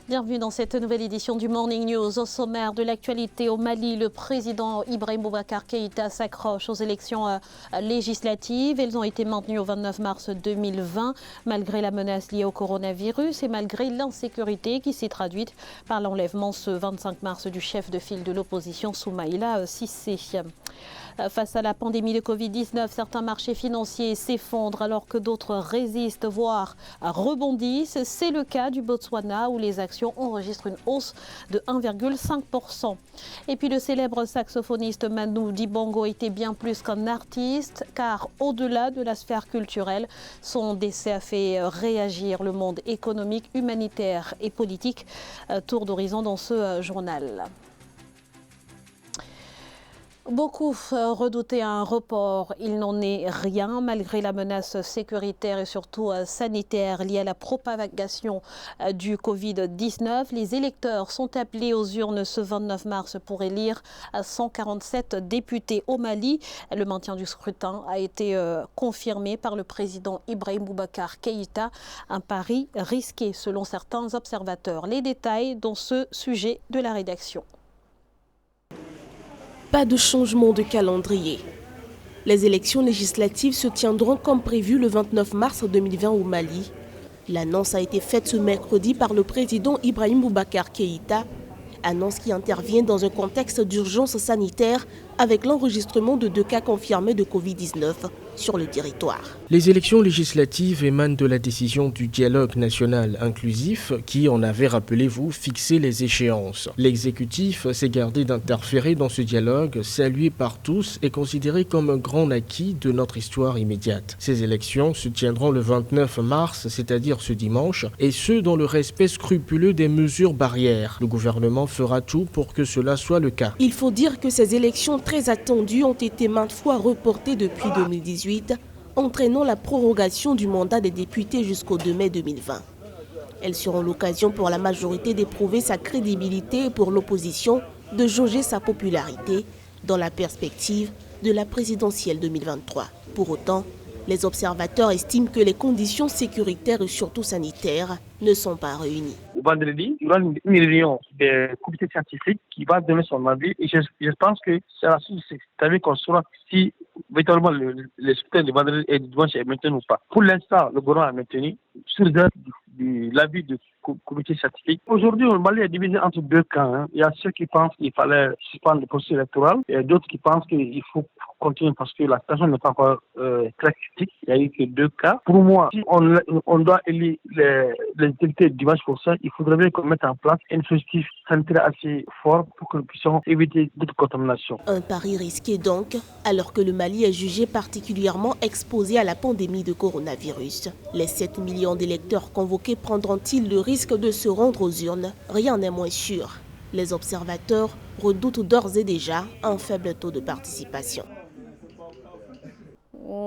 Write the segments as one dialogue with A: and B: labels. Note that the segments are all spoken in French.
A: Bienvenue dans cette nouvelle édition du Morning News. Au sommaire de l'actualité au Mali, le président Ibrahim Boubacar Keïta s'accroche aux élections législatives. Elles ont été maintenues au 29 mars 2020 malgré la menace liée au coronavirus et malgré l'insécurité qui s'est traduite par l'enlèvement ce 25 mars du chef de file de l'opposition Soumaïla Cissé. Face à la pandémie de Covid-19, certains marchés financiers s'effondrent alors que d'autres résistent, voire rebondissent. C'est le cas du Botswana où les actions enregistrent une hausse de 1,5%. Et puis le célèbre saxophoniste Manu Dibango était bien plus qu'un artiste, car au-delà de la sphère culturelle, son décès a fait réagir le monde économique, humanitaire et politique. Tour d'horizon dans ce journal. Beaucoup redoutaient un report. Il n'en est rien malgré la menace sécuritaire et surtout sanitaire liée à la propagation du Covid-19. Les électeurs sont appelés aux urnes ce 29 mars pour élire 147 députés au Mali. Le maintien du scrutin a été confirmé par le président Ibrahim Boubacar Keïta. Un pari risqué selon certains observateurs. Les détails dans ce sujet de la rédaction.
B: Pas de changement de calendrier. Les élections législatives se tiendront comme prévu le 29 mars 2020 au Mali. L'annonce a été faite ce mercredi par le président Ibrahim Boubacar Keïta. Annonce qui intervient dans un contexte d'urgence sanitaire avec l'enregistrement de 2 cas confirmés de Covid-19 sur le territoire.
C: Les élections législatives émanent de la décision du dialogue national inclusif qui, en avait, rappelez-vous, fixé les échéances. L'exécutif s'est gardé d'interférer dans ce dialogue, salué par tous et considéré comme un grand acquis de notre histoire immédiate. Ces élections se tiendront le 29 mars, c'est-à-dire ce dimanche, et ce dans le respect scrupuleux des mesures barrières. Le gouvernement fera tout pour que cela soit le cas.
B: Il faut dire que ces élections très attendues ont été maintes fois reportées depuis 2018, entraînant la prorogation du mandat des députés jusqu'au 2 mai 2020. Elles seront l'occasion pour la majorité d'éprouver sa crédibilité et pour l'opposition de jauger sa popularité dans la perspective de la présidentielle 2023. Pour autant, les observateurs estiment que les conditions sécuritaires et surtout sanitaires ne sont pas réunies.
D: Vendredi, il y aura une réunion des comités scientifiques qui va donner son avis et je pense que c'est la suite de cette année qu'on saura si véritablement le scrutin de vendredi et de dimanche est maintenu ou pas. Pour l'instant, le gouvernement a maintenu sur l'avis du comité scientifique. Aujourd'hui, le Mali est divisé entre 2 camps. Il y a ceux qui pensent qu'il fallait suspendre le processus électoral et d'autres qui pensent qu'il faut continuer parce que la situation n'est pas encore très critique. Il n'y a eu que 2 cas. Pour moi, si on doit élire les députés dimanche prochain, il faudrait bien qu'on mette en place un dispositif sanitaire assez fort pour que nous puissions éviter d'autres contaminations.
B: Un pari risqué donc, alors que le Mali est jugé particulièrement exposé à la pandémie de coronavirus. Les 7 millions d'électeurs convoqués prendront-ils le risque de se rendre aux urnes? Rien n'est moins sûr. Les observateurs redoutent d'ores et déjà un faible taux de participation.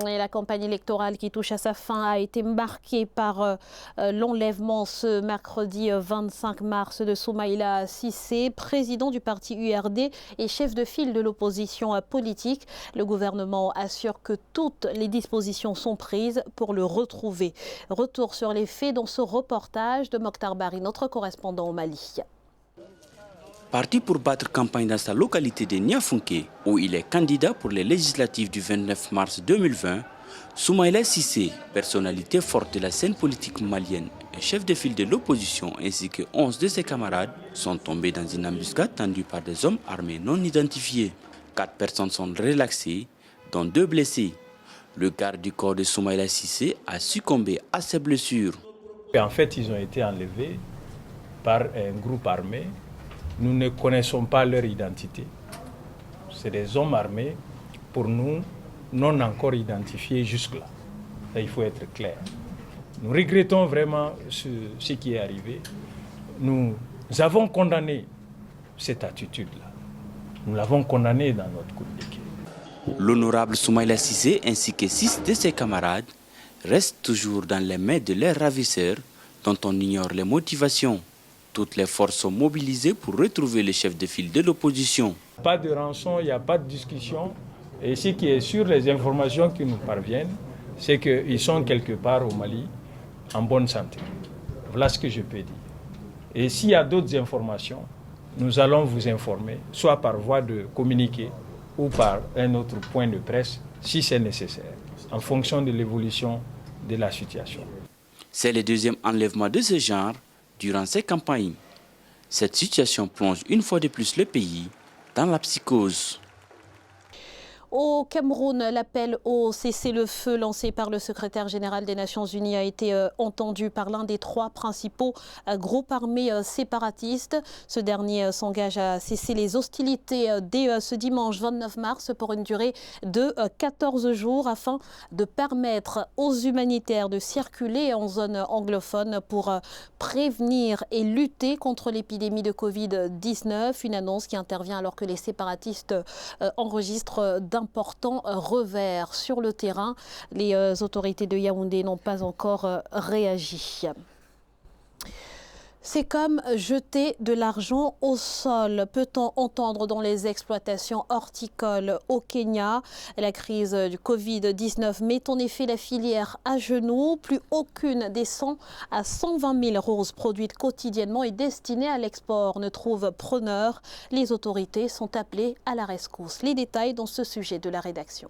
A: Et la campagne électorale qui touche à sa fin a été marquée par l'enlèvement ce mercredi 25 mars de Soumaïla Cissé, président du parti URD et chef de file de l'opposition politique. Le gouvernement assure que toutes les dispositions sont prises pour le retrouver. Retour sur les faits dans ce reportage de Mokhtar Bari, notre correspondant au Mali.
E: Parti pour battre campagne dans sa localité de Niafunké, où il est candidat pour les législatives du 29 mars 2020, Soumaïla Cissé, personnalité forte de la scène politique malienne et chef de file de l'opposition ainsi que 11 de ses camarades, sont tombés dans une embuscade tendue par des hommes armés non identifiés. 4 personnes sont relaxées, dont 2 blessés. Le garde du corps de Soumaïla Cissé a succombé à ses blessures.
F: En fait, ils ont été enlevés par un groupe armé. Nous ne connaissons pas leur identité. C'est des hommes armés, pour nous, non encore identifiés jusque-là. Il faut être clair. Nous regrettons vraiment ce qui est arrivé. Nous avons condamné cette attitude-là. Nous l'avons condamné dans notre communiqué.
E: L'honorable Soumaïla Cissé ainsi que 6 de ses camarades restent toujours dans les mains de leurs ravisseurs dont on ignore les motivations. Toutes les forces sont mobilisées pour retrouver le chef de file de l'opposition.
F: Pas de rançon, il n'y a pas de discussion. Et ce qui est sûr, les informations qui nous parviennent, c'est qu'ils sont quelque part au Mali en bonne santé. Voilà ce que je peux dire. Et s'il y a d'autres informations, nous allons vous informer, soit par voie de communiqué ou par un autre point de presse, si c'est nécessaire, en fonction de l'évolution de la situation.
E: C'est le deuxième enlèvement de ce genre durant ces campagnes. Cette situation plonge une fois de plus le pays dans la psychose.
A: Au Cameroun, l'appel au cessez-le-feu lancé par le secrétaire général des Nations Unies a été entendu par l'un des trois principaux groupes armés séparatistes. Ce dernier s'engage à cesser les hostilités dès ce dimanche 29 mars pour une durée de 14 jours afin de permettre aux humanitaires de circuler en zone anglophone pour prévenir et lutter contre l'épidémie de Covid-19. Une annonce qui intervient alors que les séparatistes enregistrent d'importants revers sur le terrain. Les autorités de Yaoundé n'ont pas encore réagi. C'est comme jeter de l'argent au sol, peut-on entendre dans les exploitations horticoles au Kenya. La crise du Covid-19 met en effet la filière à genoux. Plus aucune des 100 à 120 000 roses produites quotidiennement et destinées à l'export ne trouve preneur. Les autorités sont appelées à la rescousse. Les détails dans ce sujet de la rédaction.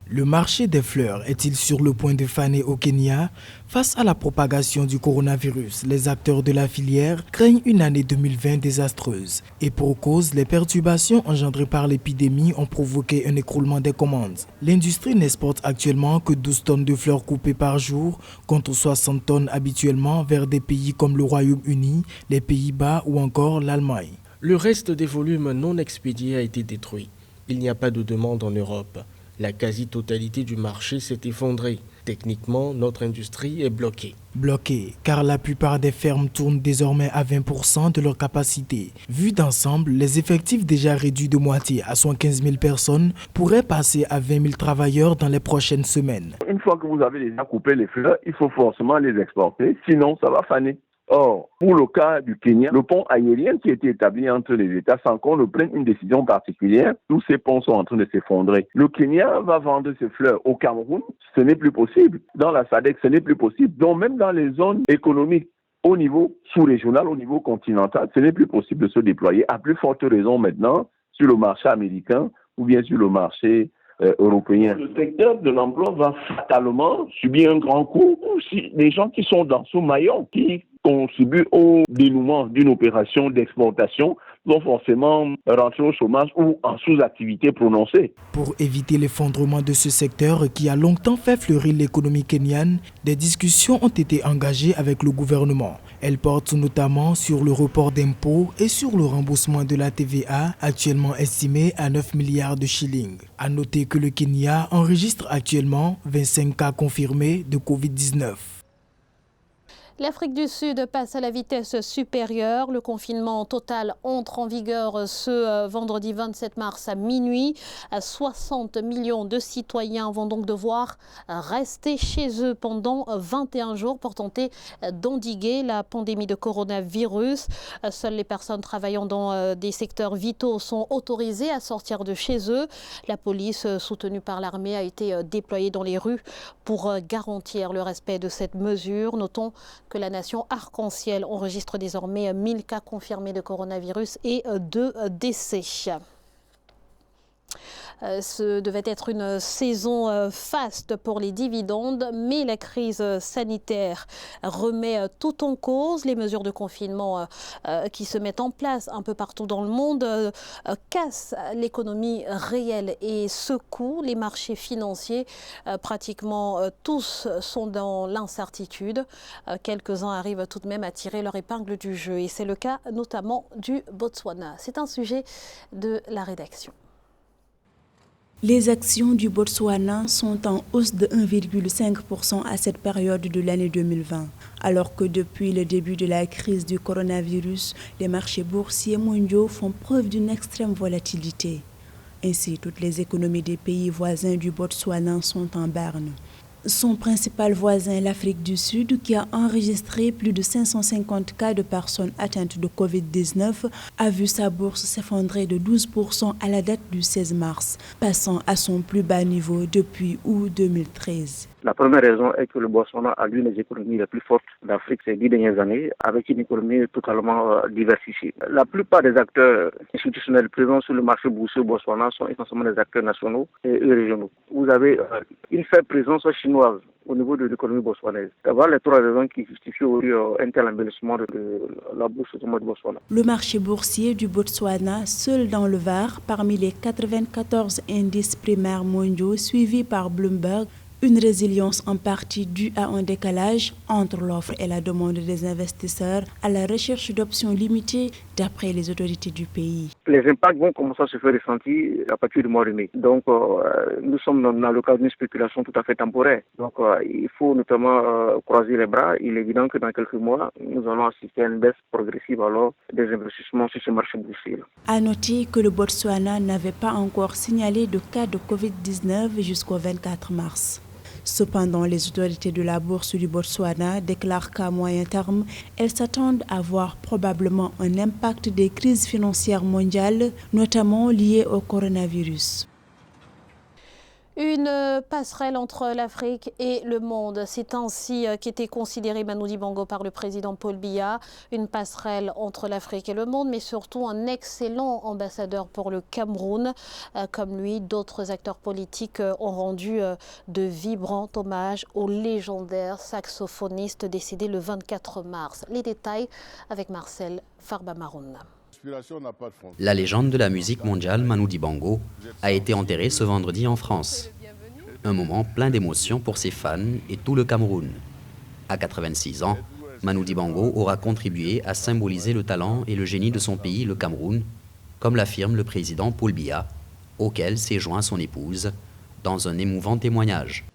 G: Le marché des fleurs est-il sur le point de faner au Kenya? Face à la propagation du coronavirus, les acteurs de la filière craignent une année 2020 désastreuse. Et pour cause, les perturbations engendrées par l'épidémie ont provoqué un écroulement des commandes. L'industrie n'exporte actuellement que 12 tonnes de fleurs coupées par jour, contre 60 tonnes habituellement vers des pays comme le Royaume-Uni, les Pays-Bas ou encore l'Allemagne.
C: Le reste des volumes non expédiés a été détruit. Il n'y a pas de demande en Europe. La quasi-totalité du marché s'est effondrée. Techniquement, notre industrie est bloquée.
G: Bloquée, car la plupart des fermes tournent désormais à 20% de leur capacité. Vu d'ensemble, les effectifs déjà réduits de moitié à 115 000 personnes pourraient passer à 20 000 travailleurs dans les prochaines semaines.
H: Une fois que vous avez déjà coupé les fleurs, il faut forcément les exporter, sinon ça va faner. Or, pour le cas du Kenya, le pont aérien qui a été établi entre les États sans qu'on ne prenne une décision particulière, tous ces ponts sont en train de s'effondrer. Le Kenya va vendre ses fleurs au Cameroun, ce n'est plus possible. Dans la SADC, ce n'est plus possible. Donc même dans les zones économiques au niveau sous-régional, au niveau continental, ce n'est plus possible de se déployer. À plus forte raison maintenant sur le marché américain ou bien sur le marché européen. Le secteur de l'emploi va fatalement subir un grand coup. Si les gens qui sont dans ce maillon, qui contribuent au dénouement d'une opération d'exportation, vont forcément rentrer au chômage ou en sous-activité prononcée.
G: Pour éviter l'effondrement de ce secteur qui a longtemps fait fleurir l'économie kenyane, des discussions ont été engagées avec le gouvernement. Elles portent notamment sur le report d'impôts et sur le remboursement de la TVA, actuellement estimé à 9 milliards de shillings. À noter que le Kenya enregistre actuellement 25 cas confirmés de Covid-19.
A: L'Afrique du Sud passe à la vitesse supérieure. Le confinement total entre en vigueur ce vendredi 27 mars à minuit. 60 millions de citoyens vont donc devoir rester chez eux pendant 21 jours pour tenter d'endiguer la pandémie de coronavirus. Seules les personnes travaillant dans des secteurs vitaux sont autorisées à sortir de chez eux. La police, soutenue par l'armée, a été déployée dans les rues pour garantir le respect de cette mesure. Notons que la nation arc-en-ciel enregistre désormais 1000 cas confirmés de coronavirus et 2 décès. Ce devait être une saison faste pour les dividendes, mais la crise sanitaire remet tout en cause. Les mesures de confinement qui se mettent en place un peu partout dans le monde cassent l'économie réelle et secouent les marchés financiers. Pratiquement tous sont dans l'incertitude. Quelques-uns arrivent tout de même à tirer leur épingle du jeu et c'est le cas notamment du Botswana. C'est un sujet de la rédaction.
I: Les actions du Botswana sont en hausse de 1,5% à cette période de l'année 2020, alors que depuis le début de la crise du coronavirus, les marchés boursiers mondiaux font preuve d'une extrême volatilité. Ainsi, toutes les économies des pays voisins du Botswana sont en berne. Son principal voisin, l'Afrique du Sud, qui a enregistré plus de 550 cas de personnes atteintes de Covid-19, a vu sa bourse s'effondrer de 12% à la date du 16 mars, passant à son plus bas niveau depuis août 2013.
J: La première raison est que le Botswana a l'une des économies les plus fortes d'Afrique ces 10 dernières années, avec une économie totalement diversifiée. La plupart des acteurs institutionnels présents sur le marché boursier au Botswana sont essentiellement des acteurs nationaux et régionaux. Vous avez une faible présence chinoise au niveau de l'économie botswanaise. Voilà les trois raisons qui justifient un tel embellissement de la bourse du Botswana.
I: Le marché boursier du Botswana, seul dans le Var, parmi les 94 indices primaires mondiaux suivis par Bloomberg, une résilience en partie due à un décalage entre l'offre et la demande des investisseurs à la recherche d'options limitées d'après les autorités du pays.
J: Les impacts vont commencer à se faire ressentir à partir du mois de mai. Donc nous sommes dans le cadre d'une spéculation tout à fait temporaire. Donc il faut notamment croiser les bras. Il est évident que dans quelques mois, nous allons assister à une baisse progressive alors des investissements sur ce marché boursier.
I: À noter que le Botswana n'avait pas encore signalé de cas de Covid-19 jusqu'au 24 mars. Cependant, les autorités de la bourse du Botswana déclarent qu'à moyen terme, elles s'attendent à voir probablement un impact des crises financières mondiales, notamment liées au coronavirus.
A: Une passerelle entre l'Afrique et le monde, c'est ainsi qu'était considéré Manu Dibango par le président Paul Biya. Une passerelle entre l'Afrique et le monde, mais surtout un excellent ambassadeur pour le Cameroun. Comme lui, d'autres acteurs politiques ont rendu de vibrants hommages au légendaire saxophoniste décédé le 24 mars. Les détails avec Marcel Farba-Maroun.
K: La légende de la musique mondiale, Manu Dibango, a été enterré ce vendredi en France. Un moment plein d'émotions pour ses fans et tout le Cameroun. À 86 ans, Manu Dibango aura contribué à symboliser le talent et le génie de son pays, le Cameroun, comme l'affirme le président Paul Biya, auquel s'est joint son épouse, dans un émouvant témoignage.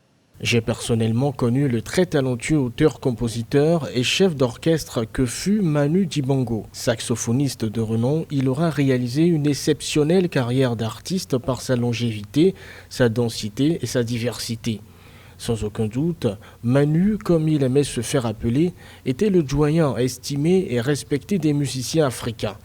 C: J'ai personnellement connu le très talentueux auteur-compositeur et chef d'orchestre que fut Manu Dibango. Saxophoniste de renom, il aura réalisé une exceptionnelle carrière d'artiste par sa longévité, sa densité et sa diversité. Sans aucun doute, Manu, comme il aimait se faire appeler, était le doyen estimé et respecté des musiciens africains.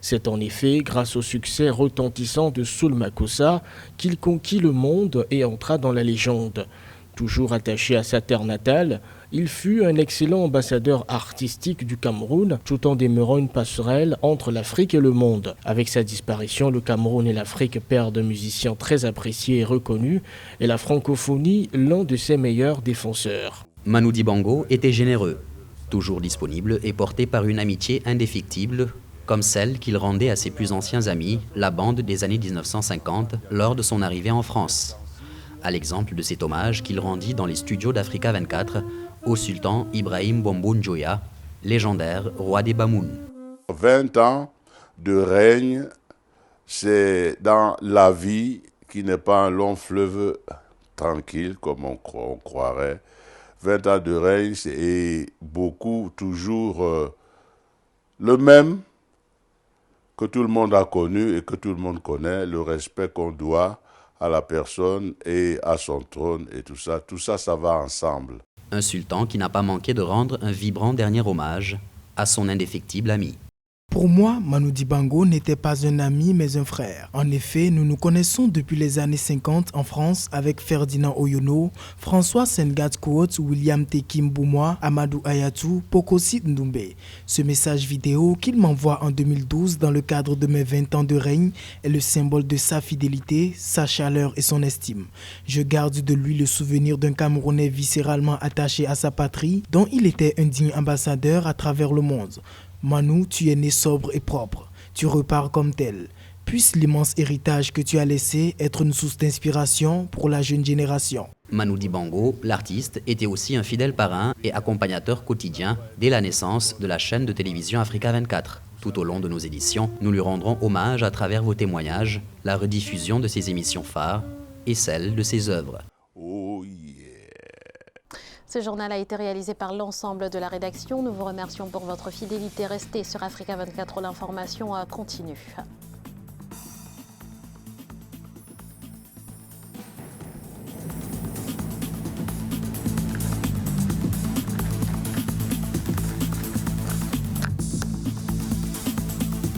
C: C'est en effet grâce au succès retentissant de Soul Makossa qu'il conquit le monde et entra dans la légende. Toujours attaché à sa terre natale, il fut un excellent ambassadeur artistique du Cameroun, tout en demeurant une passerelle entre l'Afrique et le monde. Avec sa disparition, le Cameroun et l'Afrique perdent musiciens très appréciés et reconnus, et la francophonie l'un de ses meilleurs défenseurs.
K: Manu Dibango était généreux, toujours disponible et porté par une amitié indéfectible, comme celle qu'il rendait à ses plus anciens amis, la bande des années 1950, lors de son arrivée en France. À l'exemple de cet hommage qu'il rendit dans les studios d'Africa 24 au sultan Ibrahim Bombo Njoya, légendaire roi des Bamoun.
L: 20 ans de règne, c'est dans la vie qui n'est pas un long fleuve tranquille comme on croirait. 20 ans de règne, c'est beaucoup toujours le même que tout le monde a connu et que tout le monde connaît, le respect qu'on doit à la personne et à son trône et tout ça, ça va ensemble.
K: Un sultan qui n'a pas manqué de rendre un vibrant dernier hommage à son indéfectible ami.
G: Pour moi, Manu Dibango n'était pas un ami mais un frère. En effet, nous nous connaissons depuis les années 50 en France avec Ferdinand Oyono, François Sengat-Kouot, William Tekim Boumois, Amadou Ayatou, Pokosi Ndoumbe. Ce message vidéo qu'il m'envoie en 2012 dans le cadre de mes 20 ans de règne est le symbole de sa fidélité, sa chaleur et son estime. Je garde de lui le souvenir d'un Camerounais viscéralement attaché à sa patrie dont il était un digne ambassadeur à travers le monde. Manu, tu es né sobre et propre. Tu repars comme tel. Puisse l'immense héritage que tu as laissé être une source d'inspiration pour la jeune génération.
K: Manu Dibango, l'artiste, était aussi un fidèle parrain et accompagnateur quotidien dès la naissance de la chaîne de télévision Africa 24. Tout au long de nos éditions, nous lui rendrons hommage à travers vos témoignages, la rediffusion de ses émissions phares et celle de ses œuvres.
A: Ce journal a été réalisé par l'ensemble de la rédaction. Nous vous remercions pour votre fidélité. Restez sur Africa 24, l'information continue.